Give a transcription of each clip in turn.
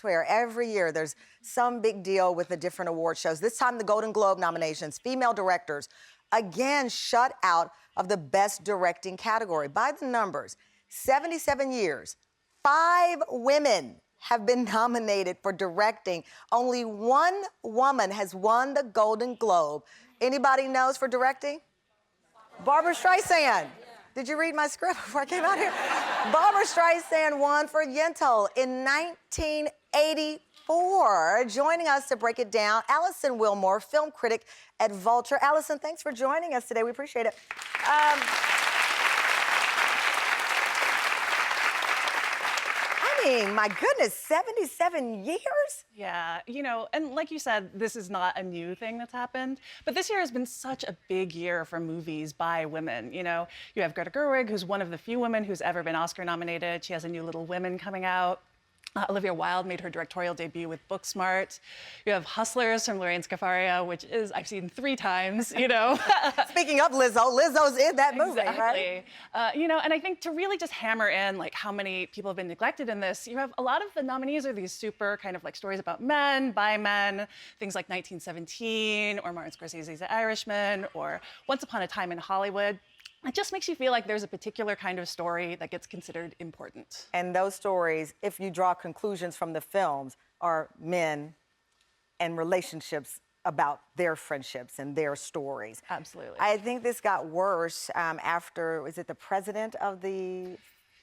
swear, every year there's some big deal with the different award shows. This time, the Golden Globe nominations, female directors, again shut out of the Best Directing category. By the numbers, 77 years, 5 women have been nominated for directing. Only one woman has won the Golden Globe. Anybody knows for directing? Barbara Streisand. Did you read my script before I came out here? Barbara Streisand won for Yentl in 1984. Joining us to break it down, Alison Willmore, film critic at Vulture. Alison, thanks for joining us today. We appreciate it. My goodness, 77 years? Yeah, you know, and like you said, this is not a new thing that's happened, but this year has been such a big year for movies by women. You know, you have Greta Gerwig, who's one of the few women who's ever been Oscar nominated. She has a new Little Women coming out. Olivia Wilde made her directorial debut with Booksmart. You have Hustlers from Lorraine Scafaria, which is, I've seen 3 times, you know. Speaking of Lizzo, Lizzo's in that movie, exactly. right? You know, and I think to really just hammer in like how many people have been neglected in this, you have a lot of the nominees are these super kind of like stories about men, by men, things like 1917 or Martin Scorsese's The Irishman or Once Upon a Time in Hollywood. It just makes you feel like there's a particular kind of story that gets considered important. And those stories, if you draw conclusions from the films, are men and relationships about their friendships and their stories. Absolutely. I think this got worse after, was it the president of the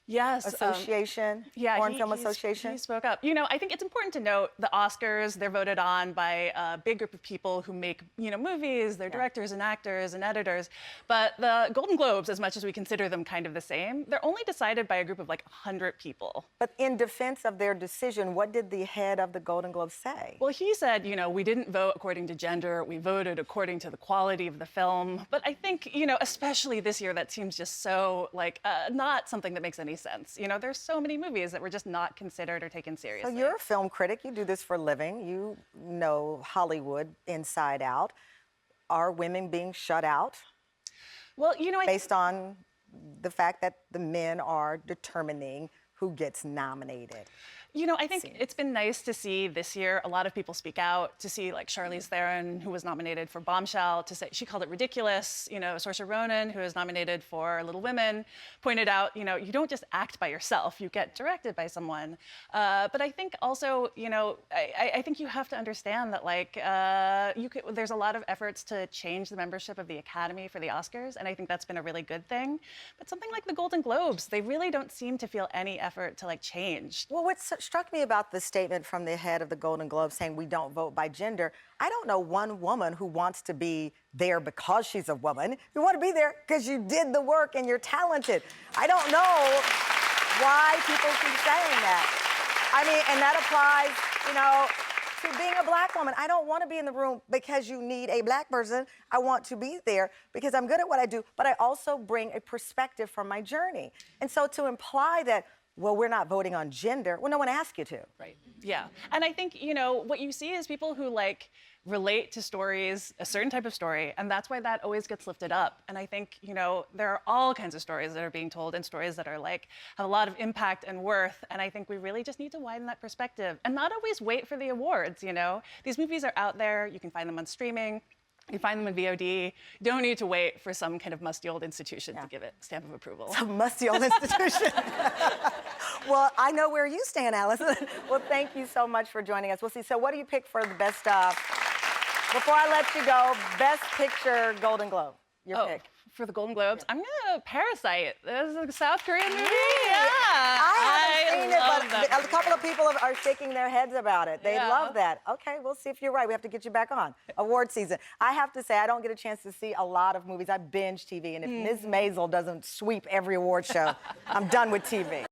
association? Foreign Film Association? He spoke up. You know, I think it's important to note the Oscars, they're voted on by a big group of people who make, you know, movies, they're directors and actors and editors. But the Golden Globes, as much as we consider them kind of the same, they're only decided by a group of like 100 people. But in defense of their decision, what did the head of the Golden Globes say? Well, he said, you know, we didn't vote according to gender, we voted according to the quality of the film. But I think, you know, especially this year, that seems just so like not something that makes any sense. You know, there's so many movies that were just not considered or taken seriously. So you're a film critic, you do this for a living, you know Hollywood inside out. Are women being shut out? Well, you know, based on the fact that the men are determining who gets nominated. You know, I think it's been nice to see this year a lot of people speak out, to see like Charlize Theron, who was nominated for Bombshell, to say she called it ridiculous. You know, Saoirse Ronan, who was nominated for Little Women, pointed out, you know, you don't just act by yourself, you get directed by someone. But I think also, you know, I think you have to understand that like there's a lot of efforts to change the membership of the Academy for the Oscars, and I think that's been a really good thing. But something like the Golden Globes, they really don't seem to feel any effort to like change. Well, what struck me about the statement from the head of the Golden Globes saying we don't vote by gender, I don't know one woman who wants to be there because she's a woman. You want to be there because you did the work and you're talented. I don't know why people keep saying that. I mean, and that applies, you know, to being a black woman. I don't want to be in the room because you need a black person. I want to be there because I'm good at what I do, but I also bring a perspective from my journey. And so to imply that, well, we're not voting on gender, well, no one asked you to. Right, yeah. And I think, you know, what you see is people who like relate to stories, a certain type of story, and that's why that always gets lifted up. And I think, you know, there are all kinds of stories that are being told and stories that are like, have a lot of impact and worth. And I think we really just need to widen that perspective and not always wait for the awards, you know? These movies are out there, you can find them on streaming. You find them in VOD. You don't need to wait for some kind of musty old institution to give it a stamp of approval. Some musty old institution. Well, I know where you stand, Alison. Well, thank you so much for joining us. We'll see. So what do you pick for the best, before I let you go, Best Picture Golden Globe? Your pick. For the Golden Globes, I'm gonna Parasite. This is a South Korean movie. Yeah. I haven't seen it, but a couple of people are shaking their heads about it. They love that. Okay, we'll see if you're right. We have to get you back on. Award season. I have to say, I don't get a chance to see a lot of movies. I binge TV, and if Ms. Maisel doesn't sweep every award show, I'm done with TV.